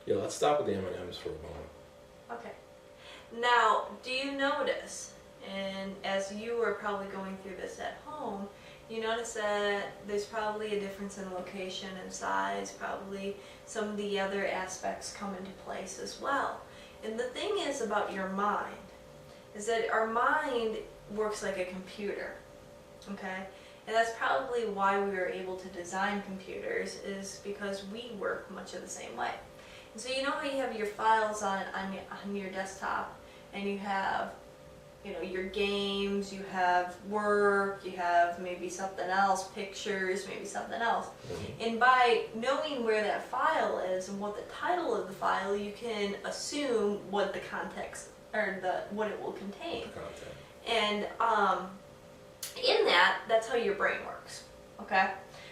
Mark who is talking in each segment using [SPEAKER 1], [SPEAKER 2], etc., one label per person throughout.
[SPEAKER 1] Yeah, let's stop with the M&Ms for a moment.
[SPEAKER 2] Okay. Now, do you notice, and as you were probably going through this at home, you notice that there's probably a difference in location and size, probably some of the other aspects come into place as well. And the thing is about your mind, is that our mind works like a computer, okay? And that's probably why we were able to design computers, is because we work much of the same way. And so you know how you have your files on your desktop, and you have, you know, your games, you have work, you have maybe something else, pictures, maybe something else.
[SPEAKER 1] Mm-hmm.
[SPEAKER 2] And by knowing where that file is and what the title of the file, you can assume what the context, or what it will contain.
[SPEAKER 1] Content.
[SPEAKER 2] And in that's how your brain works, okay?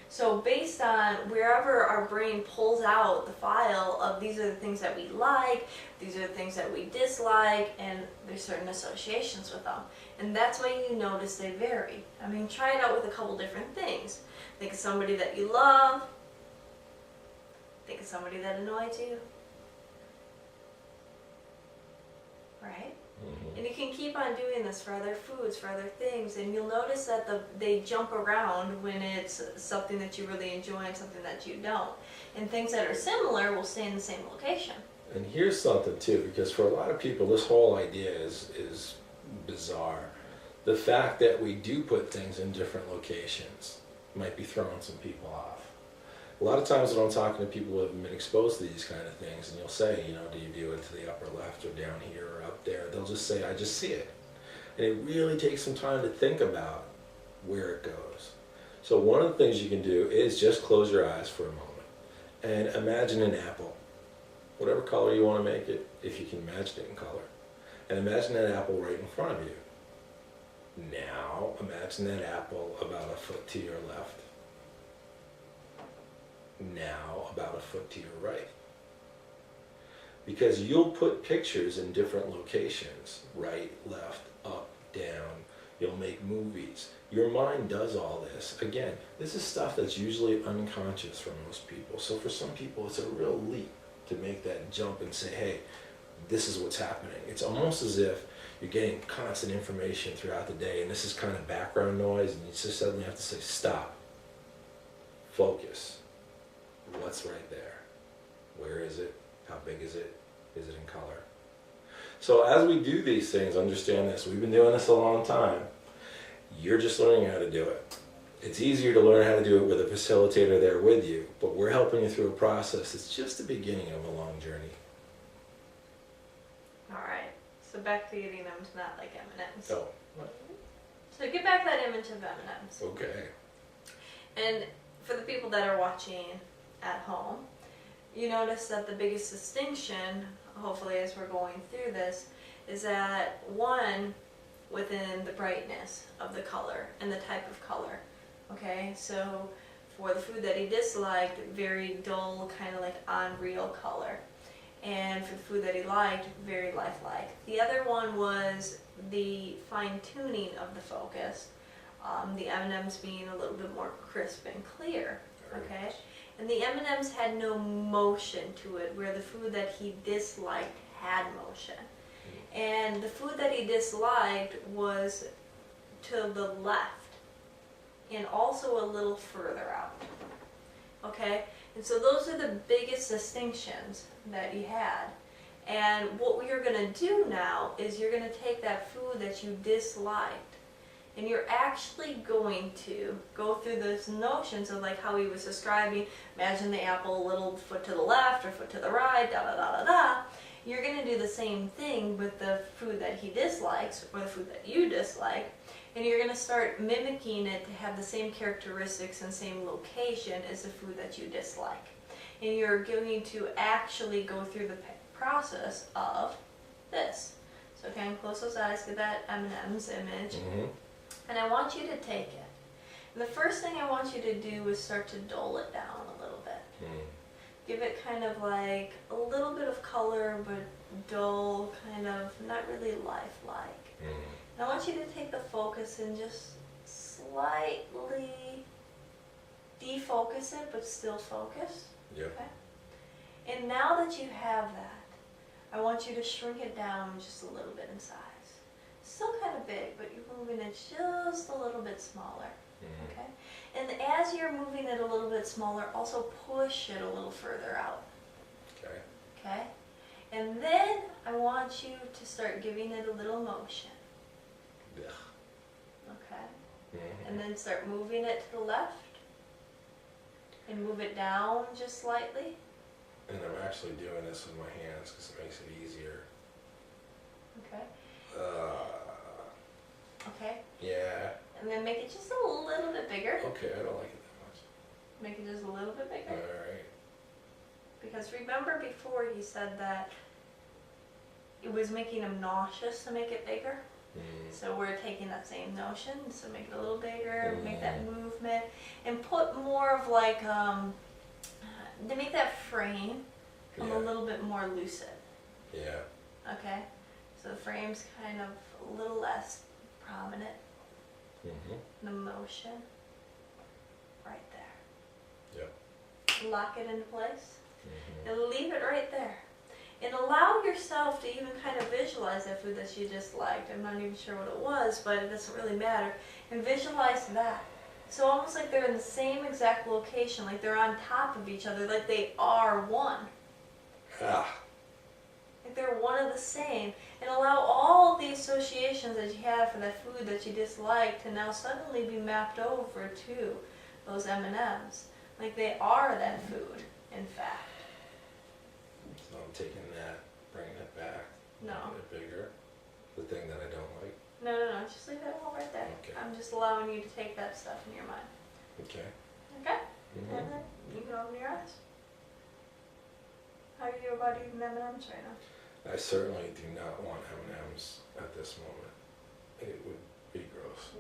[SPEAKER 2] So based on wherever our brain pulls out the file of these are the things that we like, these are the things that we dislike, and there's certain associations with them. And that's why you notice they vary. I mean, try it out with a couple different things. Think of somebody that you love. Think of somebody that annoys you. Right?
[SPEAKER 1] Mm-hmm.
[SPEAKER 2] And you can keep on doing this for other foods, for other things, and you'll notice that they jump around when it's something that you really enjoy and something that you don't. And things that are similar will stay in the same location.
[SPEAKER 1] And here's something too, because for a lot of people this whole idea is bizarre. The fact that we do put things in different locations might be throwing some people off. A lot of times when I'm talking to people who have been exposed to these kind of things, and you'll say, you know, do you do it to the upper left or down here or up there? They'll just say, I just see it. And it really takes some time to think about where it goes. So one of the things you can do is just close your eyes for a moment and imagine an apple. Whatever color you want to make it, if you can imagine it in color. And imagine that apple right in front of you. Now imagine that apple about a foot to your left. Now about a foot to your right. Because you'll put pictures in different locations, right, left, up, down. You'll make movies. Your mind does all this. Again, this is stuff that's usually unconscious for most people. So for some people, it's a real leap to make that jump and say, hey, this is what's happening. It's almost as if you're getting constant information throughout the day, and this is kind of background noise, and you just suddenly have to say, stop, focus. What's right there? Where is it? How big is it? Is it in color? So as we do these things, understand this. We've been doing this a long time. You're just learning how to do it. It's easier to learn how to do it with a facilitator there with you, but we're helping you through a process. It's just the beginning of a long journey.
[SPEAKER 2] All right. So back to eating them to not like M&Ms.
[SPEAKER 1] Oh.
[SPEAKER 2] So get back that image of M&Ms.
[SPEAKER 1] Okay.
[SPEAKER 2] And for the people that are watching at home, you notice that the biggest distinction, hopefully as we're going through this, is that one, within the brightness of the color and the type of color. Okay, so for the food that he disliked, very dull, kind of like unreal color. And for the food that he liked, very lifelike. The other one was the fine-tuning of the focus, the M&Ms being a little bit more crisp and clear. Okay, and the M&Ms had no motion to it, where the food that he disliked had motion. And the food that he disliked was to the left and also a little further out. Okay, and so those are the biggest distinctions that he had. And what we are going to do now is you're going to take that food that you disliked, and you're actually going to go through those notions of like how he was describing, imagine the apple a little foot to the left or foot to the right, da da da da da. You're going to do the same thing with the food that he dislikes or the food that you dislike, and you're going to start mimicking it to have the same characteristics and same location as the food that you dislike. And you're going to actually go through the process of this. So again, close those eyes, get that M&M's image.
[SPEAKER 1] Mm-hmm.
[SPEAKER 2] And I want you to take it. And the first thing I want you to do is start to dull it down a little bit.
[SPEAKER 1] Mm.
[SPEAKER 2] Give it kind of like a little bit of color, but dull, kind of not really lifelike.
[SPEAKER 1] Mm.
[SPEAKER 2] And I want you to take the focus and just slightly defocus it, but still focus.
[SPEAKER 1] Yep.
[SPEAKER 2] Okay? And now that you have that, I want you to shrink it down just a little bit in size. Still kind of big, but you're moving it just a little bit smaller. Okay? And as you're moving it a little bit smaller, also push it a little further out.
[SPEAKER 1] Okay.
[SPEAKER 2] Okay? And then I want you to start giving it a little motion.
[SPEAKER 1] Yeah.
[SPEAKER 2] Okay? And then start moving it to the left. And move it down just slightly.
[SPEAKER 1] And I'm actually doing this with my hands because it makes it easier.
[SPEAKER 2] Okay? Okay?
[SPEAKER 1] Yeah.
[SPEAKER 2] And then make it just a little bit bigger.
[SPEAKER 1] Okay, I don't like it that much.
[SPEAKER 2] Make it just a little bit bigger.
[SPEAKER 1] Alright.
[SPEAKER 2] Because remember before he said that it was making him nauseous to make it bigger? So we're taking that same notion, so make it a little bigger, make that movement, and put more of like, to make that frame come a little bit more lucid.
[SPEAKER 1] Yeah.
[SPEAKER 2] Okay? So the frame's kind of a little less prominent. The motion, right there.
[SPEAKER 1] Yep.
[SPEAKER 2] Lock it into place, and leave it right there. And allow yourself to even kind of visualize that food that you just liked. I'm not even sure what it was, but it doesn't really matter. And visualize that. So almost like they're in the same exact location, like they're on top of each other, like they are one.
[SPEAKER 1] Ah.
[SPEAKER 2] Like they're one of the same. And allow all the associations that you have for that food that you disliked to now suddenly be mapped over to those M&Ms. Like they are that food, in fact.
[SPEAKER 1] So I'm taking that, bringing it back,
[SPEAKER 2] No.
[SPEAKER 1] making it bigger. The thing that I don't like.
[SPEAKER 2] No, just leave it all right there.
[SPEAKER 1] Okay.
[SPEAKER 2] I'm just allowing you to take that stuff in your mind.
[SPEAKER 1] Okay.
[SPEAKER 2] Okay? And then you can open your eyes. How are you about eating M&Ms right now?
[SPEAKER 1] I certainly do not want M&Ms at this moment. It would be gross.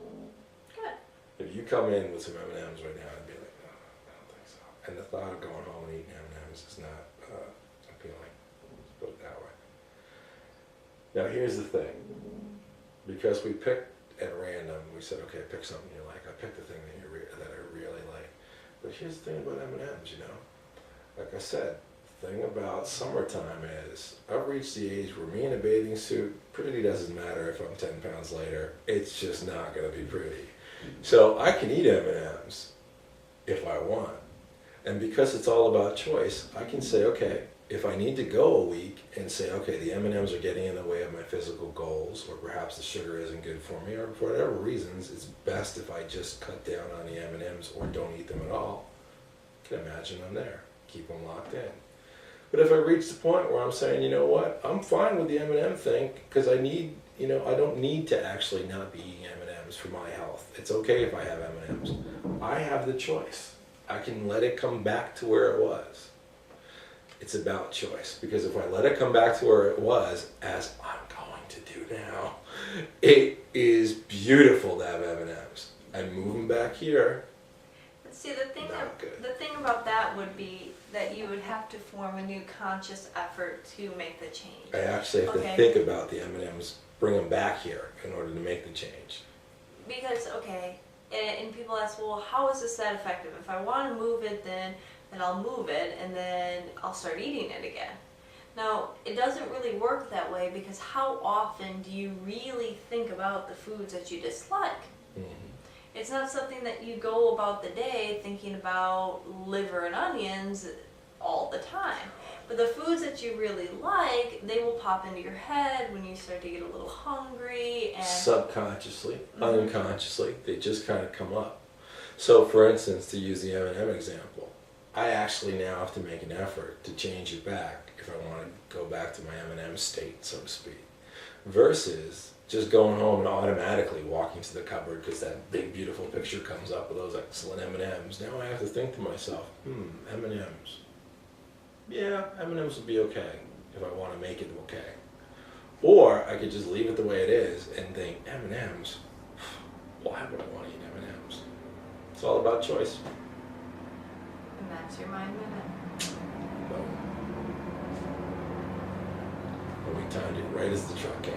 [SPEAKER 2] Good.
[SPEAKER 1] If you come in with some M&Ms right now, I'd be like, no, I don't think so. And the thought of going home and eating M&Ms is not appealing. Let's put it that way. Now here's the thing. Because we picked at random, we said, okay, pick something you like. I picked the thing that I really like. But here's the thing about M&Ms, you know. Like I said, the thing about summertime is I've reached the age where me in a bathing suit, pretty doesn't matter if I'm 10 pounds lighter. It's just not going to be pretty. So I can eat M&Ms if I want. And because it's all about choice, I can say, okay, if I need to go a week and say, okay, the M&Ms are getting in the way of my physical goals, or perhaps the sugar isn't good for me, or for whatever reasons, it's best if I just cut down on the M&Ms or don't eat them at all. You can imagine I'm there. Keep them locked in. But if I reach the point where I'm saying, you know what, I'm fine with the M&M thing because I need, you know, I don't need to actually not be eating M&Ms for my health. It's okay if I have M&Ms. I have the choice. I can let it come back to where it was. It's about choice, because if I let it come back to where it was, as I'm going to do now, it is beautiful to have M&Ms. I move them back here.
[SPEAKER 2] But see, the thing
[SPEAKER 1] Not good.
[SPEAKER 2] about that would be that you would have to form a new conscious effort to make the change.
[SPEAKER 1] I actually have to think about the M&Ms, bring them back here in order to make the change.
[SPEAKER 2] Because, okay, and people ask, well, how is this that effective? If I want to move it, then I'll move it, and then I'll start eating it again. Now, it doesn't really work that way, because how often do you really think about the foods that you dislike? It's not something that you go about the day thinking about liver and onions all the time. But the foods that you really like, they will pop into your head when you start to get a little hungry. And
[SPEAKER 1] subconsciously, unconsciously, they just kind of come up. So, for instance, to use the M&M example, I actually now have to make an effort to change it back if I want to go back to my M&M state, so to speak, versus just going home and automatically walking to the cupboard because that big beautiful picture comes up with those excellent M&Ms. Now I have to think to myself, M&Ms. Yeah, M&Ms would be okay if I want to make it okay. Or I could just leave it the way it is and think, M&Ms, why would I want to eat M&Ms? It's all about choice.
[SPEAKER 2] And that's your mind minute.
[SPEAKER 1] But we timed it right as the truck came.